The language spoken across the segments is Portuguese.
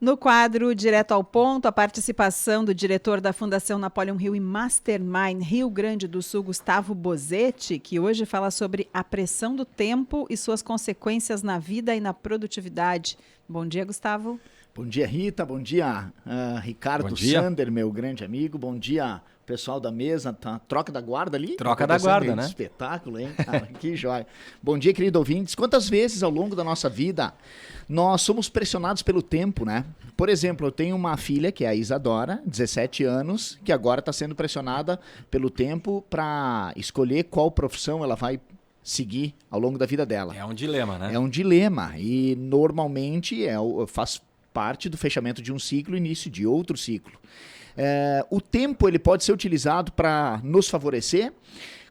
No quadro Direto ao Ponto, a participação do diretor da Fundação Napoleon Hill e Mastermind Rio Grande do Sul, Gustavo Bozetti, que hoje fala sobre a pressão do tempo e suas consequências na vida e na produtividade. Bom dia, Gustavo. Bom dia, Rita. Bom dia, Ricardo Sander, meu grande amigo. Bom dia, pessoal da mesa. Tá, troca da guarda ali? Troca da guarda, né? Espetáculo, hein? Que joia. Bom dia, querido ouvintes. Quantas vezes ao longo da nossa vida nós somos pressionados pelo tempo, né? Por exemplo, eu tenho uma filha, que é a Isadora, 17 anos, que agora está sendo pressionada pelo tempo para escolher qual profissão ela vai seguir ao longo da vida dela. É um dilema, né? É um dilema e normalmente faz parte do fechamento de um ciclo, início de outro ciclo. O tempo ele pode ser utilizado para nos favorecer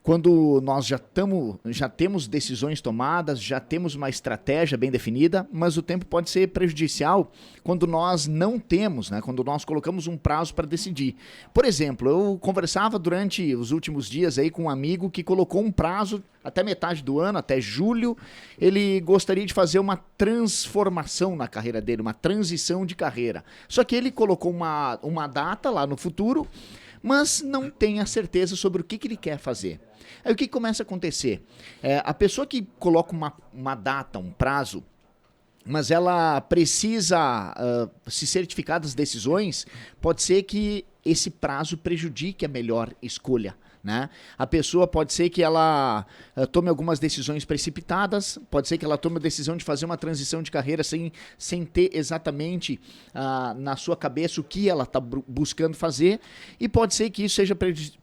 quando nós já temos decisões tomadas, já temos uma estratégia bem definida, mas o tempo pode ser prejudicial quando nós não temos, né? Quando nós colocamos um prazo para decidir. Por exemplo, eu conversava durante os últimos dias aí com um amigo que colocou um prazo até metade do ano, até julho, ele gostaria de fazer uma transformação na carreira dele, uma transição de carreira. Só que ele colocou uma data lá no futuro, mas não tem a certeza sobre o que ele quer fazer. Aí o que começa a acontecer? A pessoa que coloca uma data, um prazo, mas ela precisa se certificar das decisões, pode ser que esse prazo prejudique a melhor escolha. Né? A pessoa pode ser que ela tome algumas decisões precipitadas, pode ser que ela tome a decisão de fazer uma transição de carreira sem ter exatamente na sua cabeça o que ela está buscando fazer, e pode ser que isso seja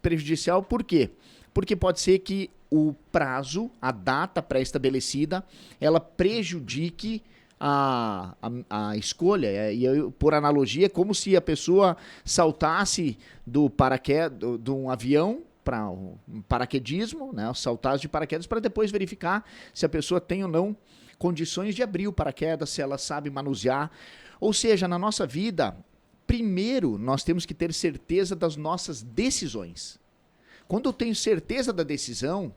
prejudicial. Por quê? Porque pode ser que o prazo, a data pré-estabelecida, ela prejudique a escolha. E por analogia, é como se a pessoa saltasse de um avião para um paraquedismo, né, saltasse de paraquedas, para depois verificar se a pessoa tem ou não condições de abrir o paraquedas, se ela sabe manusear. Ou seja, na nossa vida, primeiro nós temos que ter certeza das nossas decisões. Quando eu tenho certeza da decisão,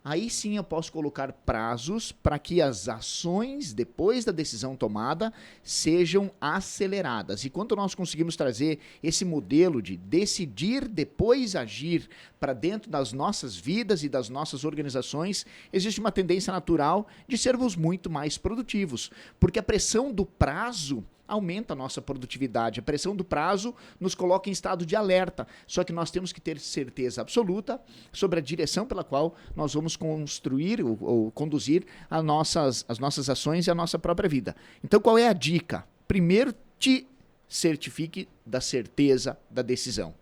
aí sim eu posso colocar prazos para que as ações, depois da decisão tomada, sejam aceleradas. E quando nós conseguimos trazer esse modelo de decidir, depois agir para dentro das nossas vidas e das nossas organizações, existe uma tendência natural de sermos muito mais produtivos. Porque a pressão do prazo aumenta a nossa produtividade. A pressão do prazo nos coloca em estado de alerta. Só que nós temos que ter certeza absoluta sobre a direção pela qual nós vamos construir ou conduzir as nossas ações e a nossa própria vida. Então, qual é a dica? Primeiro, te certifique da certeza da decisão.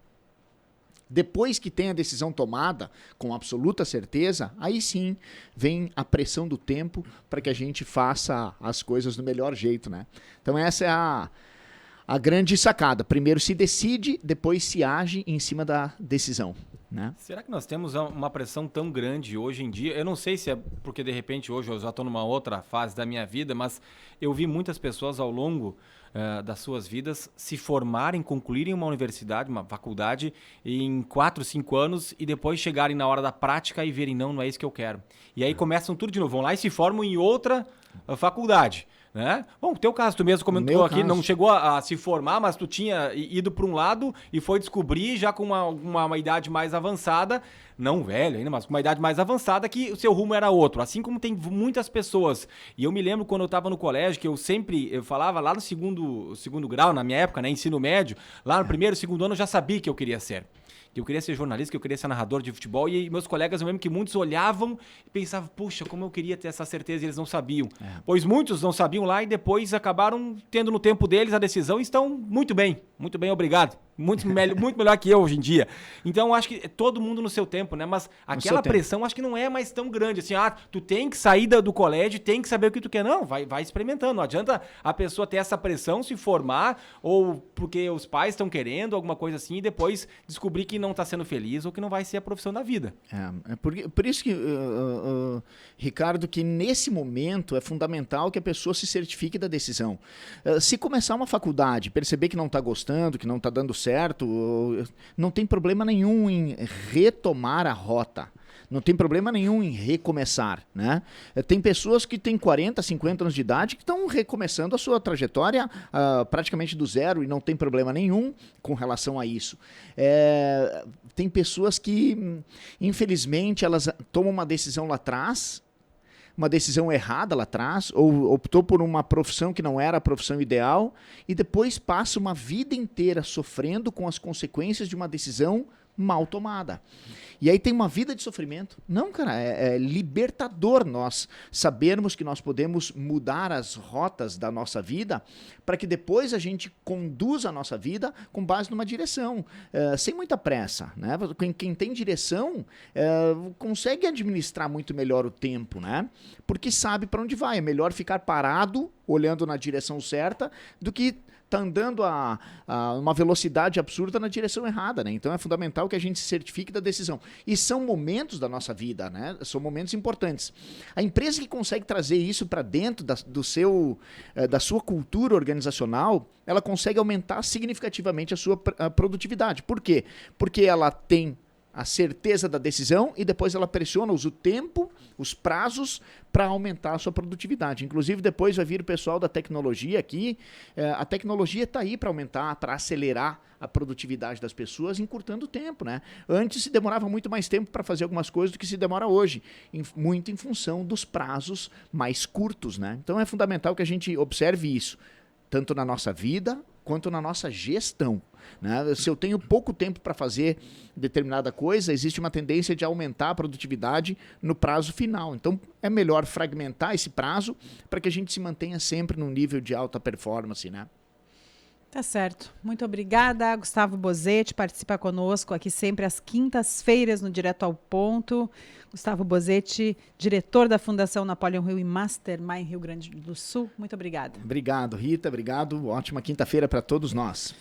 Depois que tem a decisão tomada, com absoluta certeza, aí sim vem a pressão do tempo para que a gente faça as coisas do melhor jeito, né? Então essa é a grande sacada. Primeiro se decide, depois se age em cima da decisão, né? Será que nós temos uma pressão tão grande hoje em dia? Eu não sei se é porque de repente hoje eu já estou numa outra fase da minha vida, mas eu vi muitas pessoas ao longo das suas vidas se formarem, concluírem uma universidade, uma faculdade em 4, 5 anos e depois chegarem na hora da prática e verem, não é isso que eu quero. E aí começam tudo de novo, vão lá e se formam em outra faculdade. Né? Bom, teu caso, tu mesmo comentou aqui, não chegou a se formar, mas tu tinha ido para um lado e foi descobrir já com uma idade mais avançada, não velho ainda, mas com uma idade mais avançada, que o seu rumo era outro, assim como tem muitas pessoas. E eu me lembro quando eu estava no colégio, que eu falava lá no segundo grau, na minha época, né, ensino médio, lá no primeiro, segundo ano eu já sabia que eu queria ser. Que eu queria ser jornalista, que eu queria ser narrador de futebol, e meus colegas, eu lembro que muitos olhavam e pensavam, puxa, como eu queria ter essa certeza, e eles não sabiam. Pois muitos não sabiam lá e depois acabaram tendo no tempo deles a decisão e estão muito bem, obrigado. Muito melhor que eu hoje em dia. Então, eu acho que todo mundo no seu tempo, né? Mas aquela pressão, acho que não é mais tão grande. Assim, tu tem que sair do colégio, tem que saber o que tu quer. Não, vai experimentando. Não adianta a pessoa ter essa pressão, se formar, ou porque os pais estão querendo, alguma coisa assim, e depois descobrir que não está sendo feliz ou que não vai ser a profissão da vida. Por isso que, Ricardo, que nesse momento é fundamental que a pessoa se certifique da decisão. Se começar uma faculdade, perceber que não está gostando, que não está dando certo, não tem problema nenhum em retomar a rota. Não tem problema nenhum em recomeçar, né? Tem pessoas que têm 40, 50 anos de idade que estão recomeçando a sua trajetória praticamente do zero e não tem problema nenhum com relação a isso. Tem pessoas que, infelizmente, elas tomam uma decisão lá atrás, uma decisão errada lá atrás, ou optou por uma profissão que não era a profissão ideal, e depois passa uma vida inteira sofrendo com as consequências de uma decisão mal tomada. E aí tem uma vida de sofrimento. Não, cara, é libertador nós sabermos que nós podemos mudar as rotas da nossa vida para que depois a gente conduza a nossa vida com base numa direção, sem muita pressa, né? Quem tem direção consegue administrar muito melhor o tempo, né? Porque sabe para onde vai. É melhor ficar parado, olhando na direção certa, do que está andando a uma velocidade absurda na direção errada, né? Então é fundamental que a gente se certifique da decisão. E são momentos da nossa vida, né? São momentos importantes. A empresa que consegue trazer isso para dentro da sua cultura organizacional, ela consegue aumentar significativamente a sua produtividade. Por quê? Porque ela tem a certeza da decisão e depois ela pressiona, usa o tempo, os prazos para aumentar a sua produtividade. Inclusive depois vai vir o pessoal da tecnologia aqui, a tecnologia está aí para aumentar, para acelerar a produtividade das pessoas, encurtando o tempo, né? Antes se demorava muito mais tempo para fazer algumas coisas do que se demora hoje, muito em função dos prazos mais curtos, né? Então é fundamental que a gente observe isso, tanto na nossa vida quanto na nossa gestão, né? Se eu tenho pouco tempo para fazer determinada coisa, existe uma tendência de aumentar a produtividade no prazo final. Então, é melhor fragmentar esse prazo para que a gente se mantenha sempre num nível de alta performance, né? Tá certo. Muito obrigada, Gustavo Bozetti, participa conosco aqui sempre às quintas-feiras no Direto ao Ponto. Gustavo Bozetti, diretor da Fundação Napoleon Hill e Mastermind Rio Grande do Sul. Muito obrigada. Obrigado, Rita. Obrigado. Ótima quinta-feira para todos nós.